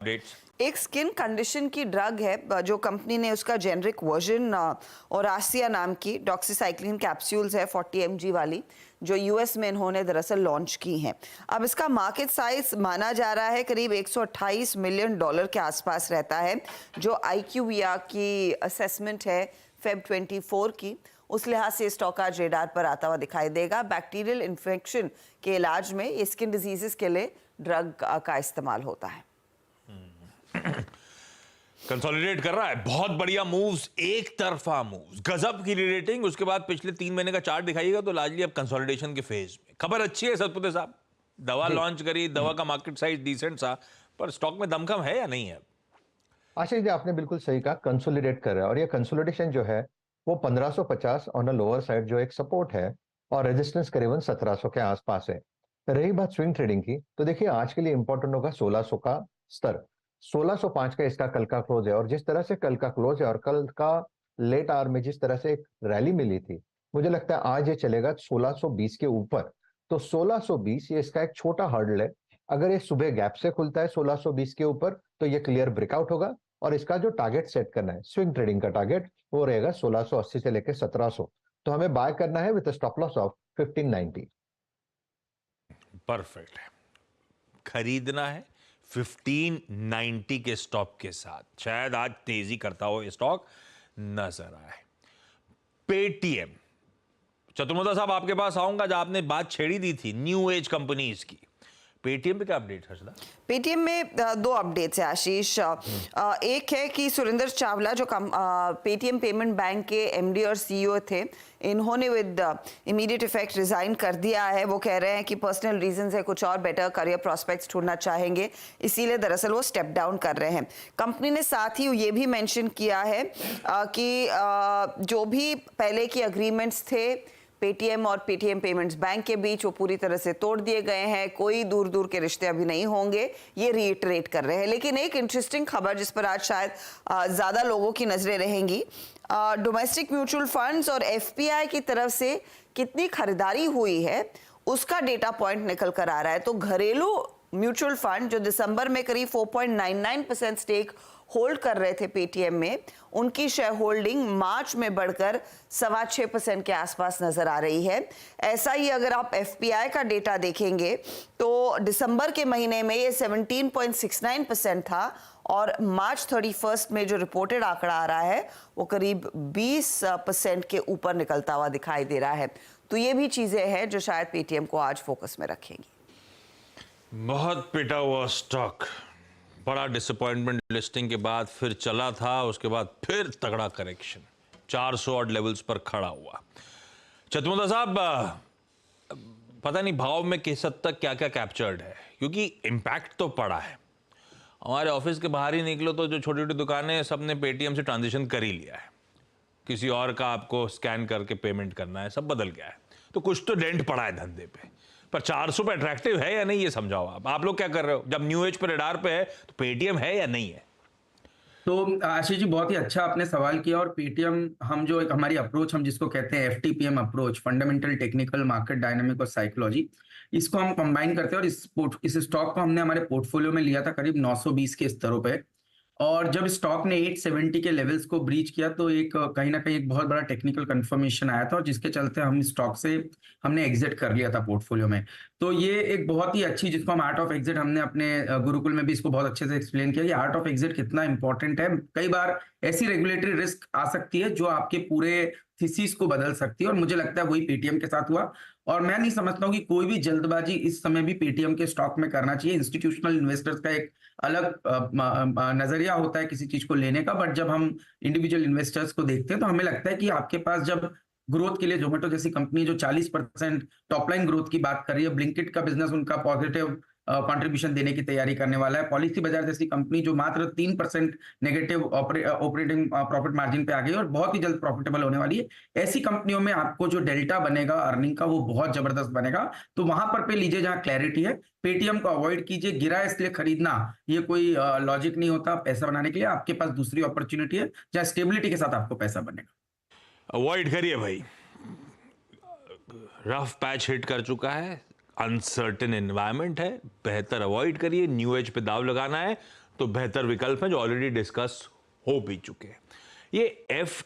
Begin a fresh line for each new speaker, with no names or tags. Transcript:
Updates.
एक skin condition की drug है जो कंपनी ने उसका जेनरिक वर्जन और आसिया नाम की डॉक्सीसाइक्लिन कैप्सूल्स है 40 mg वाली, जो यूएस में इन्होंने दरअसल लॉन्च की हैं। अब इसका मार्केट साइज माना जा रहा है करीब 128 मिलियन डॉलर के आसपास रहता है, जो IQVIA की असेसमेंट है फेब 24 की। उस लिहाज से स्टॉक आज रेडार पर आता हुआ दिखाई देगा। बैक्टीरियल इन्फेक्शन के इलाज में ये स्किन डिजीजेस के लिए ड्रग का इस्तेमाल होता है।
कंसोलिडेट कर रहा है, बहुत बढ़िया मूव्स, एक तरफा मूव्स, गजब की रेटिंग। उसके बाद पिछले 3 महीने का चार्ट दिखाइएगा तो लार्जली अब कंसोलिडेशन के फेज में। खबर अच्छी है सतपुते साहब, दवा लॉन्च करी, दवा का मार्केट साइज डिसेंट सा, पर स्टॉक में दमखम है या नहीं है?
आशीष जी, आपने बिल्कुल सही कहा, कंसोलिडेट कर रहा है। और ये कंसोलिडेशन जो है वो 1550 ऑन अ लोअर साइड जो एक सपोर्ट है, और रेजिस्टेंस करीबन 1700 के आसपास है। रही बात स्विंग ट्रेडिंग की, तो देखिए आज के लिए इंपॉर्टेंट होगा 1600 का स्तर। 1605 का इसका कल का क्लोज है, और जिस तरह से कल का क्लोज है और कल का लेट आवर में जिस तरह से एक रैली मिली थी, मुझे लगता है आज ये चलेगा 1620 के ऊपर। तो 1620 ये इसका एक छोटा हर्डल है। अगर ये सुबह गैप से खुलता है 1620 के ऊपर, तो ये क्लियर ब्रेकआउट होगा, और इसका जो टारगेट सेट करना है स्विंग ट्रेडिंग का टारगेट, वो रहेगा 1680 से लेकर 1700। तो हमें बाय करना है with stop loss of 1590।
Perfect है, खरीदना है 1590 के स्टॉप के साथ। शायद आज तेजी करता हो ये स्टॉक नजर आए। पेटीएम, चतुर्वेदी साहब आपके पास आऊंगा, जब आपने बात छेड़ी दी थी न्यू एज कंपनीज की। पेटीएम पे क्या अपडेट है हर्षदा?
पेटीएम में दो अपडेट्स है आशीष। एक है कि सुरेंद्र चावला जो पेटीएम पेमेंट बैंक के एमडी और सीईओ थे, इन्होंने विद इमीडिएट इफेक्ट रिजाइन कर दिया है। वो कह रहे हैं कि पर्सनल रीजंस है, कुछ और बेटर करियर प्रोस्पेक्ट्स ढूंढना चाहेंगे, इसीलिए दरअसल वो स्टेप डाउन कर रहे हैं। कंपनी ने साथ ही ये भी मेंशन किया है कि जो भी पहले की एग्रीमेंट्स थे पेटीएम और पेटीएम पेमेंट्स बैंक के बीच, वो पूरी तरह से तोड़ दिए गए हैं। कोई दूर दूर के रिश्ते अभी नहीं होंगे, ये रीइटरेट कर रहे हैं। लेकिन एक इंटरेस्टिंग खबर जिस पर आज शायद ज़्यादा लोगों की नज़रें रहेंगी, डोमेस्टिक म्यूचुअल फंड्स और एफपीआई की तरफ से कितनी खरीदारी हुई है उसका डेटा पॉइंट निकल कर आ रहा है। तो घरेलू म्यूचुअल फंड जो दिसंबर में करीब 4.99% स्टेक होल्ड कर रहे थे पेटीएम में, उनकी शेयर होल्डिंग मार्च में बढ़कर 6.25% के आसपास नजर आ रही है। ऐसा ही अगर आप एफपीआई का डेटा देखेंगे तो दिसंबर के महीने में ये 17.69% था, और मार्च 31 में जो रिपोर्टेड आंकड़ा आ रहा है वो करीब 20% के ऊपर निकलता हुआ दिखाई दे रहा है। तो ये भी चीजें हैं जो शायद पेटीएम को आज फोकस में रखेंगी।
बहुत पिटा हुआ स्टॉक, बड़ा डिसअपॉइंटमेंट लिस्टिंग के बाद फिर चला था, उसके बाद फिर तगड़ा करेक्शन, 400 ऑड लेवल्स पर खड़ा हुआ। चतुर्वेदी साहब, पता नहीं भाव में किस हद तक क्या क्या कैप्चर्ड है, क्योंकि इम्पैक्ट तो पड़ा है। हमारे ऑफिस के बाहर ही निकलो तो जो छोटी छोटी दुकानें हैं, सब ने पेटीएम से ट्रांजिशन कर ही लिया है। किसी और का आपको स्कैन करके पेमेंट करना है, सब बदल गया है। तो कुछ तो डेंट पड़ा है धंधे पे, पर 400 पे अट्रैक्टिव है या नहीं, ये समझाओ आप लोग क्या कर रहे हो? जब न्यू एज पर रडार पे है तो पेटीएम है या नहीं है?
तो आशीष जी, बहुत ही अच्छा आपने सवाल किया। और पेटीएम, हम जो एक हमारी अप्रोच हम जिसको कहते हैं FTPM approach, fundamental technical market dynamic और साइकोलॉजी, इसको हम कंबाइन करते हैं। और इस स्टॉक को हमने हमारे पोर्टफोलियो में लिया था करीब 920 के स्तरों पे। और जब स्टॉक ने 870 के लेवल्स को ब्रीच किया तो एक कहीं ना कहीं एक बहुत बड़ा टेक्निकल कंफर्मेशन आया था, और जिसके चलते हम स्टॉक से हमने एग्जिट कर लिया था पोर्टफोलियो में। तो ये एक बहुत ही अच्छी, जिसको हम आर्ट ऑफ एग्जिट, हमने अपने गुरुकुल में भी इसको बहुत अच्छे से एक्सप्लेन किया कि आर्ट ऑफ एग्जिट कितना इंपॉर्टेंट है। कई बार ऐसी रेगुलेटरी रिस्क आ सकती है जो आपके पूरे थीसिस को बदल सकती है, और मुझे लगता है वही पेटीएम के साथ हुआ। और मैं नहीं समझता हूँ कि कोई भी जल्दबाजी इस समय भी पेटीएम के स्टॉक में करना चाहिए। इंस्टीट्यूशनल इन्वेस्टर्स का एक अलग नजरिया होता है किसी चीज को लेने का, बट जब हम इंडिविजुअल इन्वेस्टर्स को देखते हैं तो हमें लगता है कि आपके पास जब ग्रोथ के लिए जोमेटो जैसी कंपनी जो 40% टॉप लाइन ग्रोथ की बात कर रही है, ब्लिंकिट का बिजनेस उनका पॉजिटिव कंट्रीब्यूशन देने की तैयारी करने वाला है, पॉलिसी बाजार जैसी कंपनी जो मात्र 3% नेगेटिव ऑपरेटिंग प्रॉफिट मार्जिन पे आ गई और बहुत ही जल्द प्रॉफिटेबल होने वाली है, ऐसी कंपनियों में आपको जो डेल्टा बनेगा अर्निंग का वो बहुत जबरदस्त बनेगा। तो वहां पर पे लीजिए जहां क्लैरिटी है। पेटीएम को अवॉइड कीजिए, गिरा है इसलिए खरीदना ये कोई लॉजिक नहीं होता। पैसा बनाने के लिए आपके पास दूसरी अपॉर्चुनिटी है जहां स्टेबिलिटी के साथ आपको पैसा बनेगा।
अवॉइड करिए भाई, रफ पैच हिट कर चुका है, अनसर्टेन एनवायरनमेंट है, बेहतर अवॉइड करिए। न्यू एज पे दाव लगाना है तो बेहतर विकल्प हैं जो ऑलरेडी डिस्कस हो भी चुके हैं। ये एफ